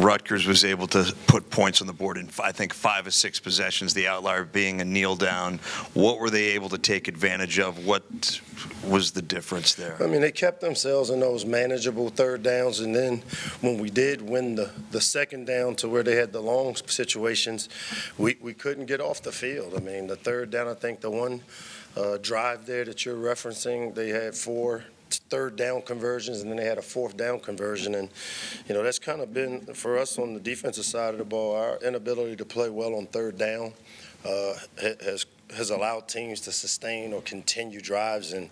Rutgers was able to put points on the board in, I think, 5 of 6 possessions, the outlier being a kneel down. What were they able to take advantage of? What was the difference there? I mean, they kept themselves in those manageable third downs, and then when we did win the second down to where they had the long situations, we couldn't get off the field. I mean, the third down, I think the one drive there that you're referencing, they had 4 third down conversions, and then they had a 4th down conversion. And, you know, that's kind of been, for us on the defensive side of the ball, our inability to play well on third down has allowed teams to sustain or continue drives, and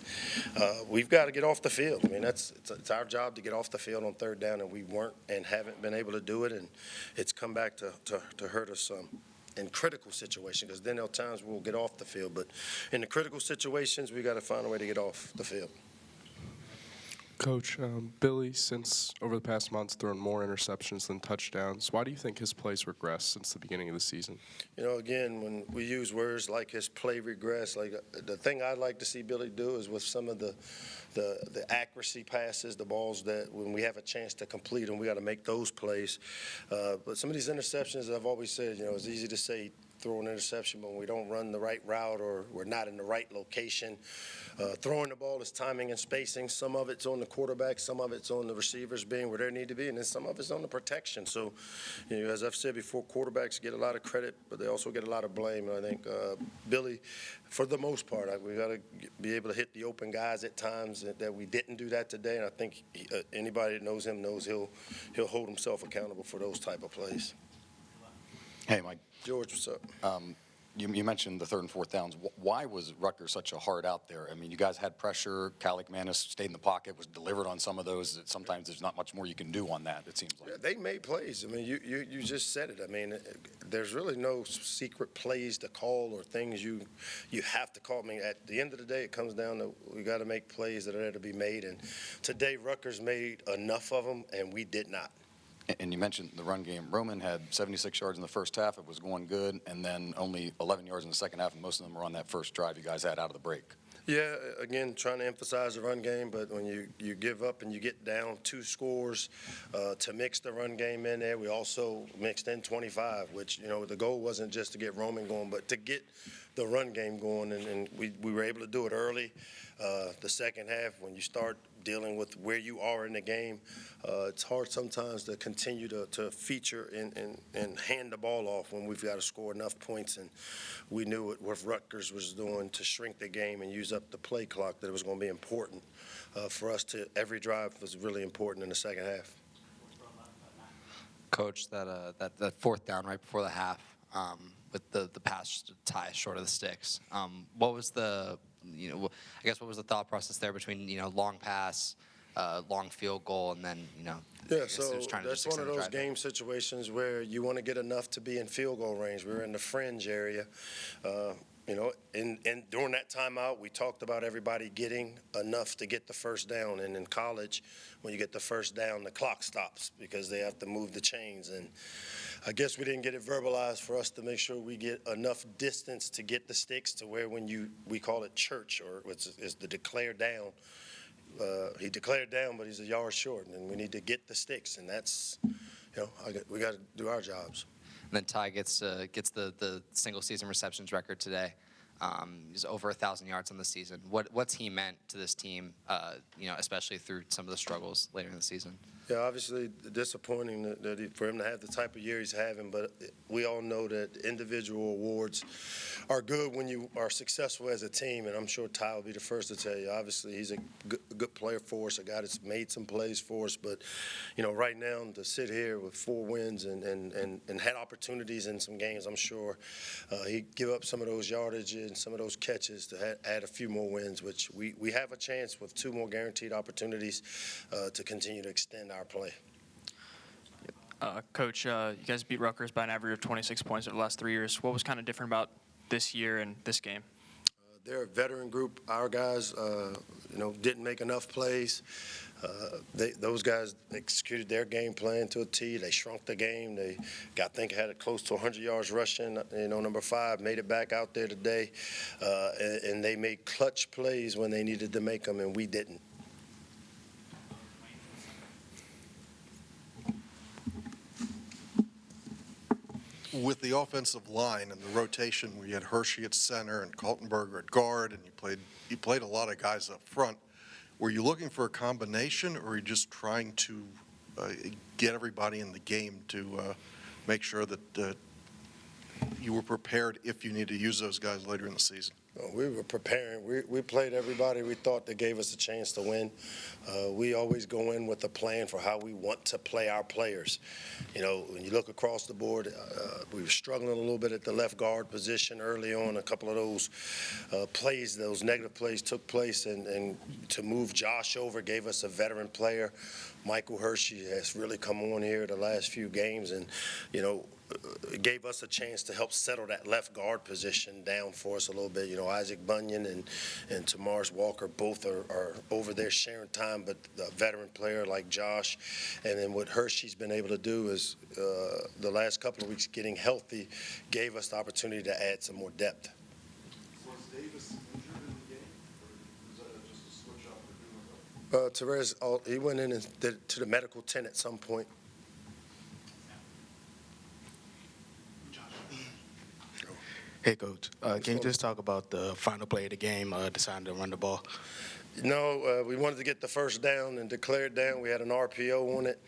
we've got to get off the field. I mean, it's our job to get off the field on third down, and we weren't and haven't been able to do it, and it's come back to hurt us some. In critical situations, because then there are times we'll get off the field, but in the critical situations, we got to find a way to get off the field. Coach, Billy, since over the past months thrown more interceptions than touchdowns, why do you think his play's regressed since the beginning of the season? You know, again, when we use words like his play regress, like the thing I'd like to see Billy do is with some of the accuracy passes, the balls that when we have a chance to complete them, we got to make those plays. But some of these interceptions, I've always said, you know, it's easy to say throw an interception, but when we don't run the right route or we're not in the right location, throwing the ball is timing and spacing. Some of it's on the quarterback, some of it's on the receivers being where they need to be, and then some of it's on the protection. So, you know, as I've said before, quarterbacks get a lot of credit, but they also get a lot of blame. And I think Billy, for the most part, we got to be able to hit the open guys at times that we didn't do that today. And I think anybody that knows him knows he'll hold himself accountable for those type of plays. Hey, Mike. George, what's up? You mentioned the 3rd and 4th downs. Why was Rutgers such a hard out there? I mean, you guys had pressure. Calic Manis stayed in the pocket, was delivered on some of those. Sometimes there's not much more you can do on that, it seems like. Yeah, they made plays. I mean, you just said it. I mean, there's really no secret plays to call or things you have to call. I mean, at the end of the day, it comes down to we got to make plays that are there to be made. And today, Rutgers made enough of them, and we did not. And you mentioned the run game. Roman had 76 yards in the first half. It was going good. And then only 11 yards in the second half, and most of them were on that first drive you guys had out of the break. Yeah, again, trying to emphasize the run game, but when you give up and you get down 2 scores to mix the run game in there, we also mixed in 25, which, you know, the goal wasn't just to get Roman going, but to get the run game going, and we were able to do it early. The second half, when you start dealing with where you are in the game, it's hard sometimes to continue to feature and hand the ball off when we've got to score enough points. And we knew what Rutgers was doing to shrink the game and use up the play clock, that it was going to be important for us to – every drive was really important in the second half. Coach, that 4th down right before the half with the pass to tie short of the sticks, what was the – I guess what was the thought process there between, long pass, long field goal, and then, Yeah, so that's one of those game situations where you want to get enough to be in field goal range. We were in the fringe area. And during that timeout, we talked about everybody getting enough to get the first down. And in college, when you get the first down, the clock stops because they have to move the chains. And I guess we didn't get it verbalized for us to make sure we get enough distance to get the sticks to where we call it church, or is the declare down. He declared down, but he's a yard short, and we need to get the sticks. And that's, we got to do our jobs. And then Tai gets the single-season receptions record today. He's over 1,000 yards on the season. What's he meant to this team, especially through some of the struggles later in the season? Yeah, obviously disappointing for him to have the type of year he's having, but we all know that individual awards are good when you are successful as a team, and I'm sure Ty will be the first to tell you. Obviously, he's a good player for us, a guy that's made some plays for us, but, right now to sit here with 4 wins and had opportunities in some games, I'm sure he'd give up some of those yardage and some of those catches to add a few more wins, which we have a chance with 2 more guaranteed opportunities to continue to extend our play. Coach, you guys beat Rutgers by an average of 26 points over the last 3 years. What was kind of different about this year and this game? They're a veteran group. Our guys, didn't make enough plays. Those guys executed their game plan to a T. They shrunk the game. They had it close to 100 yards rushing. Number 5 made it back out there today, and they made clutch plays when they needed to make them, and we didn't. with the offensive line and the rotation, where you had Hershey at center and Kaltenberger at guard, and you played a lot of guys up front, were you looking for a combination, or were you just trying to get everybody in the game to make sure that you were prepared if you need to use those guys later in the season? We were preparing. We played everybody we thought that gave us a chance to win. We always go in with a plan for how we want to play our players. You know, when you look across the board, we were struggling a little bit at the left guard position early on. A couple of those plays, those negative plays took place, and to move Josh over gave us a veteran player. Michael Hershey has really come on here the last few games, and, you know, it gave us a chance to help settle that left guard position down for us a little bit. You know, Isaac Bunyan and Tamars Walker both are over there sharing time, but a veteran player like Josh. And then what Hershey's been able to do is the last couple of weeks getting healthy gave us the opportunity to add some more depth. Was Davis injured in the game, or was that just a switch up for doing Terez, he went in and did to the medical tent at some point. Hey, Coach. Can you just talk about the final play of the game, deciding to run the ball? No, we wanted to get the first down and declare it down. We had an RPO on it.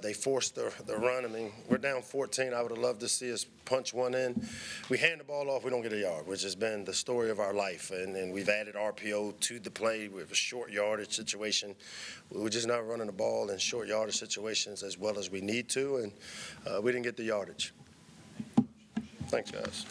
They forced the run. I mean, we're down 14. I would have loved to see us punch one in. We hand the ball off, we don't get a yard, which has been the story of our life. And we've added RPO to the play. We have a short yardage situation. We're just not running the ball in short yardage situations as well as we need to, and we didn't get the yardage. Thanks, guys.